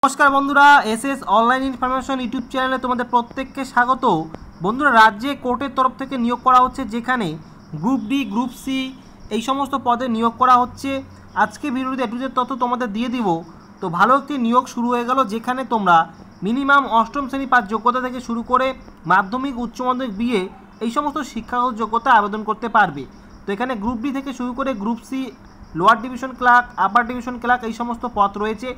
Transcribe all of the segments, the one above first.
नमस्कार बंधुरा SS online information YouTube चैनले तुम्हारे प्रत्येक के स्वागत। बंधुरा राज्य कोर्टेर तरफ থেকে নিয়োগ করা হচ্ছে যেখানে গ্রুপ ডি গ্রুপ সি এই সমস্ত পদে নিয়োগ করা হচ্ছে। আজকে ভিডিওতে এ টু জেড তথ্য তোমাদের দিয়ে দিব। তো ভালো একটি নিয়োগ শুরু হয়ে গেল যেখানে তোমরা মিনিমাম অষ্টম শ্রেণী পাস যোগ্যতা থেকে শুরু করে মাধ্যমিক উচ্চ মাধ্যমিক বিএ এই সমস্ত শিক্ষাগত যোগ্যতা আবেদন করতে পারবে। তো এখানে গ্রুপ ডি থেকে শুরু করে group C, lower division clerk, upper division clerk এই সমস্ত পদ রয়েছে।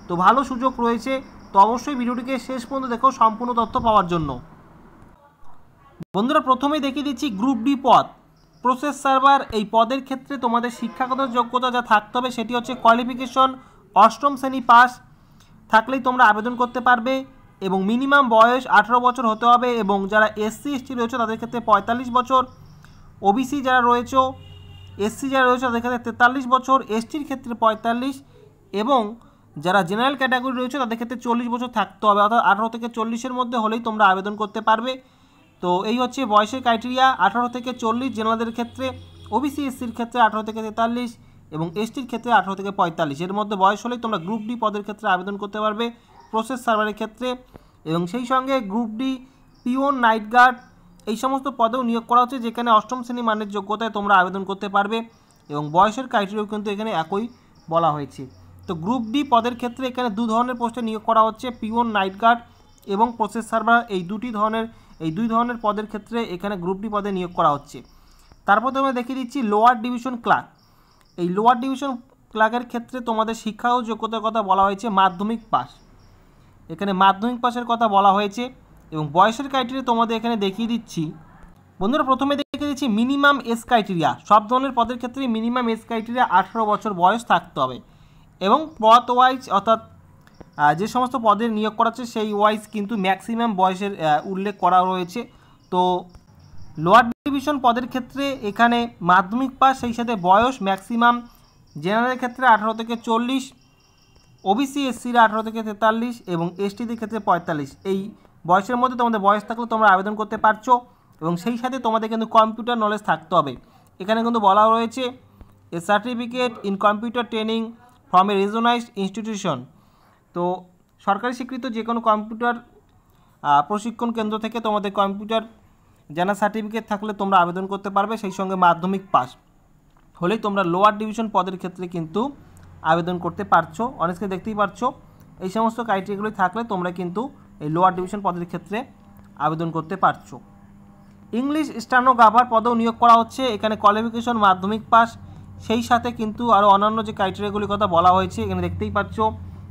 তো ভালো সুযোগ রয়েছে। তো অবশ্যই ভিডিওটিকে শেষ পর্যন্ত দেখো সম্পূর্ণ তথ্য পাওয়ার জন্য। বন্ধুরা প্রথমেই দেখিয়ে দিচ্ছি গ্রুপ ডি পদ প্রসেস সার্ভার। এই পদের ক্ষেত্রে তোমাদের শিক্ষাগত যোগ্যতা যা থাকতে হবে সেটি হচ্ছে কোয়ালিফিকেশন অষ্টম শ্রেণী পাস থাকলেই তোমরা আবেদন করতে পারবে এবং মিনিমাম বয়স 18 বছর হতে হবে এবং যারা এসসি এসটি রয়েছে তাদের ক্ষেত্রে 45 বছর, ওবিসি যারা রয়েছে এসসি যারা রয়েছে তাদের ক্ষেত্রে 43 বছর, এসটির ক্ষেত্রে 45 এবং যারা জেনারেল ক্যাটাগরি রয়েছে তাদের ক্ষেত্রে 40 বছর থাকতে হবে, অর্থাৎ 18 থেকে 40-এর মধ্যে হলেই তোমরা আবেদন করতে পারবে। তো এই হচ্ছে বয়সের ক্রাইটেরিয়া। 18 থেকে 40 জেনারেলদের ক্ষেত্রে, ওবিসি এসসির ক্ষেত্রে 18 থেকে 43 এবং এসটির ক্ষেত্রে 18 থেকে 45 এর মধ্যে বয়স হলেই তোমরা গ্রুপ ডি পদের ক্ষেত্রে আবেদন করতে পারবে প্রসেস সার্ভারের ক্ষেত্রে। এবং সেই সঙ্গে group D peon, night guard এই সমস্ত পদেও নিয়োগ করা হচ্ছে যেখানে অষ্টম শ্রেণী মানের যোগ্যতায় তোমরা আবেদন করতে পারবে এবং বয়সের ক্রাইটেরিয়াও কিন্তু এখানে একই বলা হয়েছে। তো গ্রুপ ডি পদের ক্ষেত্রে এখানে দু ধরনের পোস্টে নিয়োগ করা হচ্ছে, পিওন, নাইট গার্ড এবং প্রসেস সার্ভার এই দুই ধরনের পদের ক্ষেত্রে এখানে গ্রুপ ডি পদে নিয়োগ করা হচ্ছে। তারপর তোমরা দেখিয়ে দিচ্ছি লোয়ার ডিভিশন ক্লার্ক। এই লোয়ার ডিভিশন ক্লার্কের ক্ষেত্রে তোমাদের শিক্ষাগত যোগ্যতার কথা বলা হয়েছে মাধ্যমিক পাস। এখানে মাধ্যমিক পাসের কথা বলা হয়েছে এবং বয়সের ক্রাইটেরিয়া তোমাদের এখানে দেখিয়ে দিচ্ছি। বন্ধুরা প্রথমে দেখিয়ে দিচ্ছি মিনিমাম এজ ক্রাইটেরিয়া। সব ধরনের পদের ক্ষেত্রে মিনিমাম এজ ক্রাইটেরিয়া 18 বছর বয়স থাকতে হবে এবং পদ ওয়াইজ অর্থাৎ যে সমস্ত পদের নিয়োগ করা হচ্ছে সেই ওয়াইজ কিন্তু ম্যাক্সিমাম বয়সের উল্লেখ করা রয়েছে। তো লোয়ার ডিভিশন পদের ক্ষেত্রে এখানে মাধ্যমিক পাস, সেই সাথে বয়স ম্যাক্সিমাম জেনারেলের ক্ষেত্রে 18 থেকে 40, ওবিসি এসসিরা 18 থেকে 43 এবং এসটিদের ক্ষেত্রে 45। এই বয়সের মধ্যে তোমাদের বয়স থাকলে তোমরা আবেদন করতে পারছো এবং সেই সাথে তোমাদের কিন্তু কম্পিউটার নলেজ থাকতে হবে। এখানে কিন্তু বলা রয়েছে a certificate in computer training from a recognised institution. তো সরকারি স্বীকৃত যে কোনো কম্পিউটার প্রশিক্ষণ কেন্দ্র থেকে তোমাদের কম্পিউটার জানা সার্টিফিকেট থাকলে তোমরা আবেদন করতে পারবে, সেই সঙ্গে মাধ্যমিক পাস হলেই তোমরা লোয়ার ডিভিশন পদের ক্ষেত্রে কিন্তু আবেদন করতে পারছো। অনেকে দেখতেই পারছো এই সমস্ত ক্রাইটেরিয়াগুলি থাকলে তোমরা কিন্তু এই লোয়ার ডিভিশন পদের ক্ষেত্রে আবেদন করতে পারছো। ইংলিশ স্টেনোগ্রাফার পদেও নিয়োগ করা হচ্ছে। এখানে কোয়ালিফিকেশন মাধ্যমিক পাস, সেই সাথে কিন্তু আরও অন্যান্য যে ক্রাইটেরিয়াগুলির কথা বলা হয়েছে এখানে দেখতেই পাচ্ছ।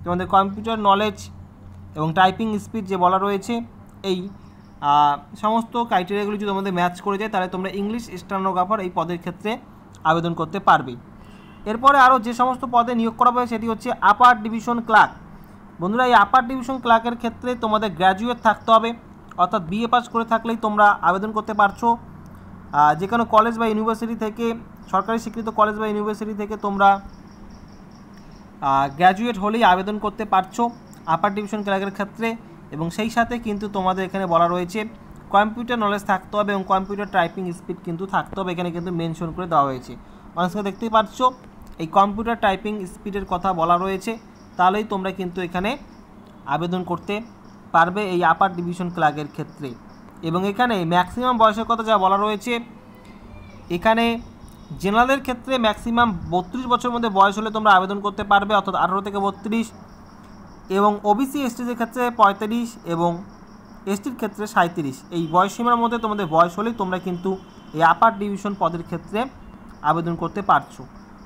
তোমাদের কম্পিউটার নলেজ এবং টাইপিং স্পিড যে বলা রয়েছে এই সমস্ত ক্রাইটেরিয়াগুলি যদি তোমাদের ম্যাচ করে যায় তাহলে তোমরা ইংলিশ স্টেনোগ্রাফার এই পদের ক্ষেত্রে আবেদন করতে পারবে। এরপরে আরও যে সমস্ত পদে নিয়োগ করা হবে সেটি হচ্ছে আপার ডিভিশন ক্লার্ক। বন্ধুরা এই আপার ডিভিশন ক্লার্কের ক্ষেত্রে তোমাদের গ্র্যাজুয়েট থাকতে হবে, অর্থাৎ বিএ পাস করে থাকলেই তোমরা আবেদন করতে পারছো। যে কোনো কলেজ বা ইউনিভার্সিটি থেকে, সরকারি স্বীকৃত কলেজ বা ইউনিভার্সিটি থেকে তোমরা গ্র্যাজুয়েট হলেই আবেদন করতে পারছো আপার ডিভিশন ক্লার্কের ক্ষেত্রে। এবং সেই সাথে কিন্তু তোমাদের এখানে বলা রয়েছে কম্পিউটার নলেজ থাকতে হবে এবং কম্পিউটার টাইপিং স্পিড কিন্তু থাকতে হবে, এখানে কিন্তু মেনশন করে দেওয়া হয়েছে। অনেকে দেখতেই পাচ্ছ এই কম্পিউটার টাইপিং স্পিডের কথা বলা রয়েছে, তাহলেই তোমরা কিন্তু এখানে আবেদন করতে পারবে এই আপার ডিভিশন ক্লার্কের ক্ষেত্রে। এবং এখানে ম্যাক্সিমাম বয়সের কথা যা বলা রয়েছে, এখানে জেনারেলের ক্ষেত্রে ম্যাক্সিমাম 32 বছরের মধ্যে বয়স হলে তোমরা আবেদন করতে পারবে, অর্থাৎ 18 থেকে 32 এবং ওবিসি এসটিদের ক্ষেত্রে 35 এবং এসটির ক্ষেত্রে 37। এই বয়সসীমার মধ্যে তোমাদের বয়স হলেই তোমরা কিন্তু এই আপার ডিভিশন পদের ক্ষেত্রে আবেদন করতে পারছো।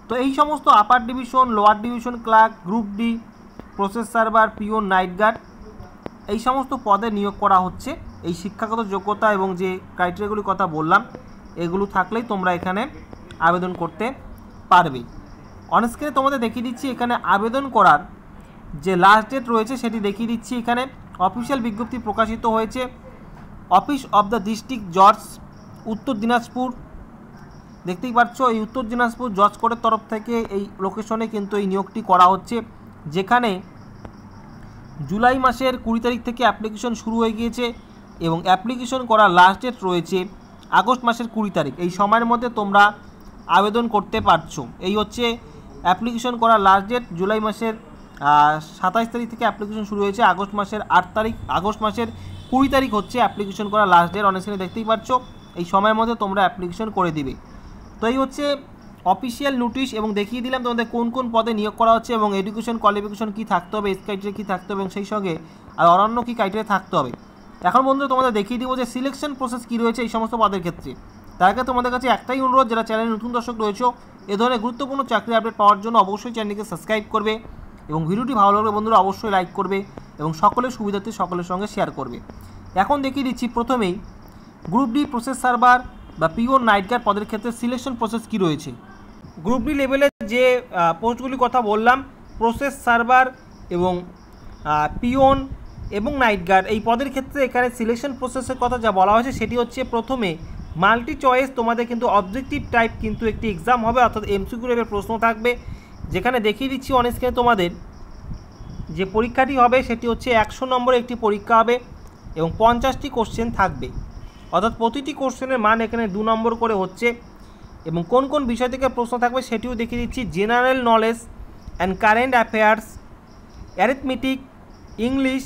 তো এই সমস্ত upper division, lower division clerk, group D, process server, peon, night guard এই সমস্ত পদে নিয়োগ করা হচ্ছে। এই শিক্ষাগত যোগ্যতা এবং যে ক্রাইটেরিয়াগুলির কথা বললাম এগুলো থাকলেই তোমরা এখানে আবেদন করতে পারবে। অনস্ক্রিনে তোমাদের দেখিয়ে দিচ্ছি এখানে আবেদন করার যে লাস্ট ডেট রয়েছে সেটি দেখিয়ে দিচ্ছি। এখানে অফিসিয়াল বিজ্ঞপ্তি প্রকাশিত হয়েছে অফিস অফ দ্য ডিস্ট্রিক্ট জজ, উত্তর দিনাজপুর। দেখতেই পাচ্ছ এই উত্তর দিনাজপুর জজ কোর্টের তরফ থেকে এই লোকেশনে কিন্তু এই নিয়োগটি করা হচ্ছে, যেখানে জুলাই মাসের 20 তারিখ থেকে অ্যাপ্লিকেশন শুরু হয়ে গিয়েছে এবং অ্যাপ্লিকেশন করার লাস্ট ডেট রয়েছে আগস্ট মাসের 20 তারিখ। এই সময়ের মধ্যে তোমরা আবেদন করতে পারছো। এই হচ্ছে অ্যাপ্লিকেশন করার লাস্ট ডেট জুলাই মাসের 27 তারিখ থেকে অ্যাপ্লিকেশন শুরু হয়েছে, আগস্ট মাসের 20 তারিখ হচ্ছে অ্যাপ্লিকেশন করা লাস্ট ডেট। অনেক স্ক্রিনে দেখতেই পাচ্ছ, এই সময়ের মধ্যে তোমরা অ্যাপ্লিকেশন করে দিবে। তো এই হচ্ছে অফিসিয়াল নোটিশ, এবং দেখিয়ে দিলাম তোমাদের কোন কোন পদে নিয়োগ করা হচ্ছে এবং এডুকেশন কোয়ালিফিকেশন কী থাকতে হবে, এজ ক্রাইটেরিয়া কী থাকতে হবে এবং সেই সঙ্গে আর অন্যান্য কী ক্রাইটেরিয়া থাকতে হবে। এখন বন্ধুরা তোমাদের দেখিয়ে দিব যে সিলেকশন প্রসেস কী রয়েছে এই সমস্ত পদের ক্ষেত্রে। তার আগে তোমাদের কাছে একটাই অনুরোধ, যারা চ্যানেলে নতুন দর্শক রয়েছে এ ধরনের গুরুত্বপূর্ণ চাকরি আপডেট পাওয়ার জন্য অবশ্যই চ্যানেলকে সাবস্ক্রাইব করবে এবং ভিডিওটি ভালো লাগলে বন্ধুরা অবশ্যই লাইক করবে এবং সকলের সুবিধার্থে সকলের সঙ্গে শেয়ার করবে। এখন দেখিয়ে দিচ্ছি প্রথমেই গ্রুপ ডি প্রসেস সার্ভার বা পিওন নাইট গার্ড পদের ক্ষেত্রে সিলেকশন প্রসেস কী রয়েছে। গ্রুপ ডি লেভেলে যে পোস্টগুলির কথা বললাম, প্রসেস সার্ভার এবং পিওন এবং নাইট গার্ড, এই পদের ক্ষেত্রে এখানে সিলেকশন প্রসেসের কথা যা বলা হয়েছে সেটি হচ্ছে প্রথমে মাল্টি চয়েস তোমাদের কিন্তু অবজেক্টিভ টাইপ কিন্তু একটি এক্সাম হবে, অর্থাৎ এমসিকিউ টাইপের প্রশ্ন থাকবে, যেখানে দেখিয়ে দিচ্ছি অনেক স্ক্রিনে তোমাদের যে পরীক্ষাটি হবে সেটি হচ্ছে 100 নম্বরের একটি পরীক্ষা হবে এবং 50টি কোশ্চেন থাকবে, অর্থাৎ প্রতিটি কোশ্চেনের মান এখানে 2 নম্বর করে হচ্ছে। এবং কোন কোন বিষয় থেকে প্রশ্ন থাকবে সেটিও দেখিয়ে দিচ্ছি। General knowledge and current affairs, arithmetic, English,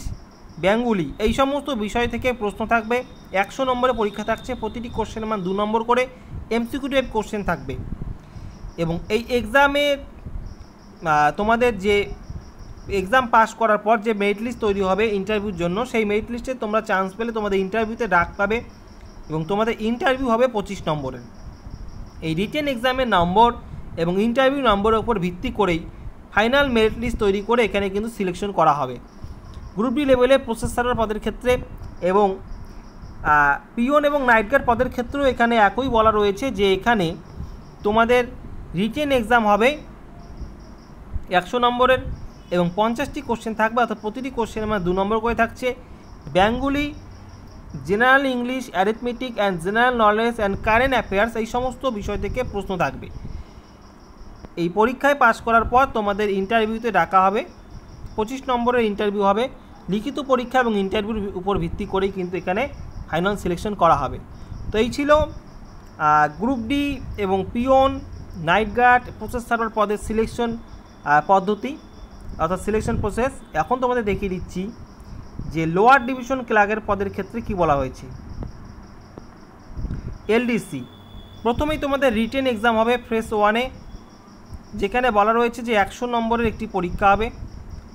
Bengali, এই সমস্ত বিষয় থেকে প্রশ্ন থাকবে। 100 নম্বরের পরীক্ষা থাকছে, প্রতিটি কোশ্চেনের মান 2 নম্বর করে, এমসিকিউ টাইপ কোশ্চেন থাকবে। এবং এই এক্সামে তোমাদের যে এক্সাম পাস করার পর যে মেরিট লিস্ট তৈরি হবে ইন্টারভিউর জন্য, সেই মেরিট লিস্টে তোমরা চান্স পেলে তোমাদের ইন্টারভিউতে ডাক পাবে এবং তোমাদের ইন্টারভিউ হবে 25 নম্বরের। এই রিটেন এক্সামের নম্বর এবং ইন্টারভিউ নম্বরের উপর ভিত্তি করেই ফাইনাল মেরিট লিস্ট তৈরি করে এখানে কিন্তু সিলেকশন করা হবে। গ্রুপ ডি লেভেলে প্রসেস সার্ভার পদের ক্ষেত্রে এবং পিওন এবং নাইট গার্ড পদের ক্ষেত্রেও এখানে একই বলা রয়েছে যে এখানে তোমাদের রিটেন এক্সাম হবে 100 নম্বরের এবং 50টি কোশ্চেন থাকবে, অর্থাৎ প্রতিটি কোশ্চেনের মানে 2 নম্বর করে থাকছে। Bengali, general English, arithmetic and general knowledge and current affairs, এই সমস্ত বিষয় থেকে প্রশ্ন থাকবে। এই পরীক্ষায় পাশ করার পর তোমাদের ইন্টারভিউতে ডাকা হবে, 25 নম্বরের ইন্টারভিউ হবে, লিখিত পরীক্ষা এবং ইন্টারভিউর উপর ভিত্তি করেই কিন্তু এখানে ফাইনাল সিলেকশন করা হবে। তো এই ছিল গ্রুপ ডি এবং peon, night guard, process server পদের সিলেকশন পদ্ধতি অর্থাৎ সিলেকশন প্রসেস। এখন তোমাদের দেখিয়ে দিচ্ছি যে লোয়ার ডিভিশন ক্লার্কের পদের ক্ষেত্রে কি বলা হয়েছে। এলডিসি, প্রথমেই তোমাদের রিটেন এক্সাম হবে ফেজ 1-এ, যেখানে বলা রয়েছে যে 100 নম্বরের একটি পরীক্ষা হবে,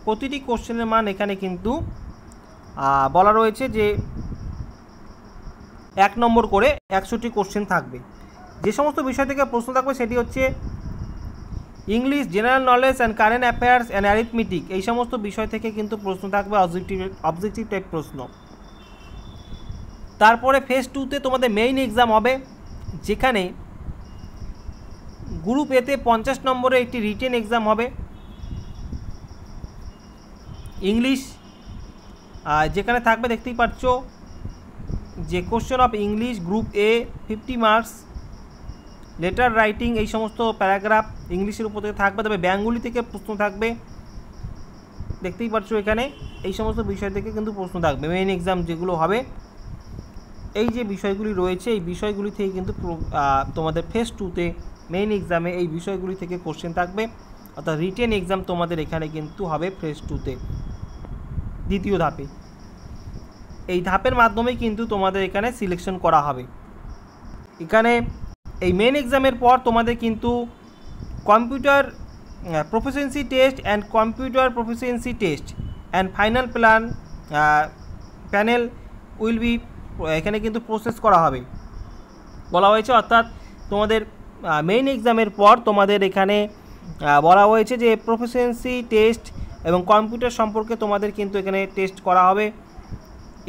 প্রতিটি কোশ্চেনের মান এখানে কিন্তু বলা রয়েছে যে 1 নম্বর করে 100টি কোশ্চেন থাকবে। যে সমস্ত বিষয় থেকে প্রশ্ন থাকবে সেটি হচ্ছে English, general knowledge and current affairs and arithmetic, এই সমস্ত বিষয় থেকে কিন্তু প্রশ্ন থাকবে, অবজেক্টিভ টাইপ প্রশ্ন। তারপরে ফেজ 2-তে তোমাদের মেইন এক্সাম হবে, যেখানে গ্রুপ এতে 50 নম্বরের একটি রিটেন এক্সাম হবে ইংলিশ, যেখানে থাকবে দেখতেই পাচ্ছ যে question of English group A 50 marks, letter writing, এই সমস্ত প্যারাগ্রাফ ইংলিশের উপর থেকে থাকবে। তবে বেঙ্গলি থেকে প্রশ্ন থাকবে, দেখতেই পাচ্ছ এখানে এই সমস্ত বিষয় থেকে কিন্তু প্রশ্ন থাকবে। মেইন এক্সাম যেগুলো হবে, এই যে বিষয়গুলি রয়েছে এই বিষয়গুলি থেকে কিন্তু তোমাদের ফেজ 2-তে মেইন এক্সামে এই বিষয়গুলি থেকে কোশ্চেন থাকবে, অর্থাৎ রিটেন এক্সাম তোমাদের এখানে কিন্তু হবে ফেজ 2-তে, দ্বিতীয় ধাপে। এই ধাপের মাধ্যমেই কিন্তু তোমাদের এখানে সিলেকশন করা হবে। এখানে এই মেইন এক্সামের পর তোমাদের কিন্তু computer proficiency test and computer proficiency test and final panel will be এখানে কিন্তু প্রসেস করা হবে বলা হয়েছে। অর্থাৎ তোমাদের মেইন এক্সামের পর তোমাদের এখানে বলা হয়েছে যে প্রফিসিয়েন্সি টেস্ট এবং কম্পিউটার সম্পর্কে তোমাদের কিন্তু এখানে টেস্ট করা হবে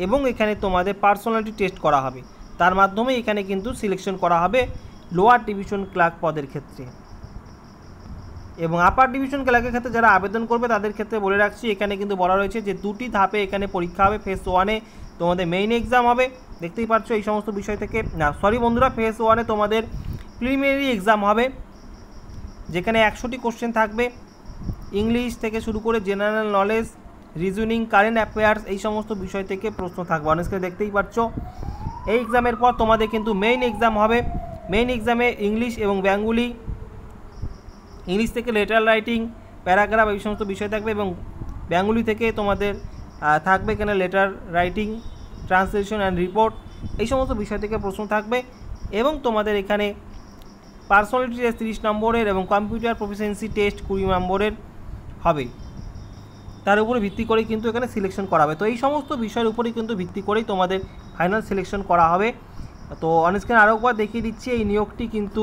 এবং এখানে তোমাদের পার্সোনালিটি টেস্ট করা হবে, তার মাধ্যমে এখানে কিন্তু সিলেকশন করা হবে লোয়ার ডিভিশন ক্লার্ক পদের ক্ষেত্রে। এবং আপার ডিভিশন ক্লার্কের ক্ষেত্রে যারা আবেদন করবে তাদের ক্ষেত্রে বলে রাখছি, এখানে কিন্তু বলা রয়েছে যে 2টি ধাপে এখানে পরীক্ষা হবে। ফেজ 1-এ তোমাদের মেইন এক্সাম হবে, দেখতেই পাচ্ছ এই সমস্ত বিষয় থেকে বন্ধুরা, ফেজ 1-এ তোমাদের প্রিলিমিনারি এক্সাম হবে, যেখানে 100টি কোশ্চেন থাকবে, ইংলিশ থেকে শুরু করে general knowledge, reasoning, current affairs, এই সমস্ত বিষয় থেকে প্রশ্ন থাকবে। অনেককে দেখতেই পাচ্ছ এই এক্সামের পর তোমাদের কিন্তু মেইন এক্সাম হবে। মেইন এক্সামে ইংলিশ এবং বেঙ্গলি, ইংলিশ থেকে লেটার রাইটিং, প্যারাগ্রাফ এই সমস্ত বিষয় থাকবে এবং বেঙ্গলি থেকে তোমাদের থাকবে এখানে letter writing, translation and report, এই সমস্ত বিষয় থেকে প্রশ্ন থাকবে। এবং তোমাদের এখানে পার্সোনালিটি টেস্ট 30 নম্বরের এবং কম্পিউটার প্রফিসিয়েন্সি টেস্ট 20 নম্বরের হবে। তার উপরে ভিত্তি করেই কিন্তু এখানে সিলেকশন করা হবে। তো এই সমস্ত বিষয়ের উপরেই কিন্তু ভিত্তি করেই তোমাদের ফাইনাল সিলেকশন করা হবে। তো অনস্ক্রিন আরও একবার দেখিয়ে দিচ্ছি, এই নিয়োগটি কিন্তু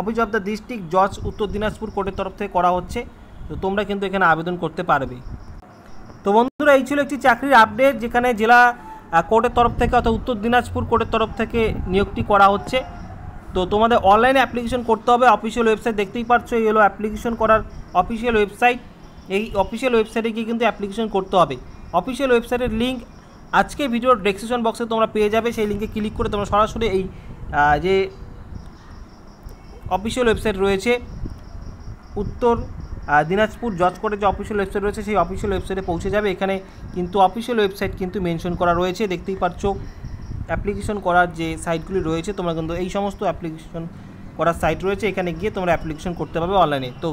অফিস অফ দ্য ডিস্ট্রিক্ট জজ উত্তর দিনাজপুর কোর্টের তরফ থেকে করা হচ্ছে। তো তোমরা কিন্তু এখানে আবেদন করতে পারবে। তো বন্ধুরা, এই ছিল একটি চাকরির আপডেট যেখানে জেলা কোর্টের তরফ থেকে অর্থাৎ উত্তর দিনাজপুর কোর্টের তরফ থেকে নিয়োগটি করা হচ্ছে। তো তোমাদের অনলাইনে অ্যাপ্লিকেশন করতে হবে। অফিসিয়াল ওয়েবসাইট দেখতেই পাচ্ছ, এই হলো অ্যাপ্লিকেশন করার অফিসিয়াল ওয়েবসাইট। এই অফিসিয়াল ওয়েবসাইটে গিয়ে কিন্তু অ্যাপ্লিকেশন করতে হবে। অফিসিয়াল ওয়েবসাইটের লিঙ্ক আজকে ভিডিওর ডেসক্রিপশন বক্সে তোমরা পেয়ে যাবে। সেই লিঙ্কে ক্লিক করে তোমরা সরাসরি এই যে অফিসিয়াল ওয়েবসাইট রয়েছে উত্তর দিনাজপুর জজ কোর্টের যে অফিসিয়াল ওয়েবসাইট রয়েছে সেই অফিসিয়াল ওয়েবসাইটে পৌঁছে যাবে। এখানে কিন্তু অফিসিয়াল ওয়েবসাইট কিন্তু মেনশন করা রয়েছে, দেখতেই পাচ্ছ। অ্যাপ্লিকেশন করার যে সাইটগুলি রয়েছে তোমরা কিন্তু এই সমস্ত অ্যাপ্লিকেশন করার সাইট রয়েছে, এখানে গিয়ে তোমরা অ্যাপ্লিকেশন করতে পারবে অনলাইনে। তো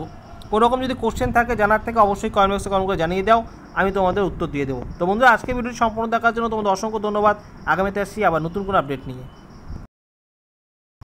কোনো রকম যদি কোশ্চেন থাকে জানার থেকে অবশ্যই কমেন্ট বক্সে কমেন্ট করে জানিয়ে দাও, আমি তোমাদের উত্তর দিয়ে দেবো। তো বন্ধুরা, আজকে ভিডিওটি সম্পূর্ণ দেখার জন্য তোমাদের অসংখ্য ধন্যবাদ। আগামীতে আসছি আবার নতুন কোনো আপডেট নিয়ে।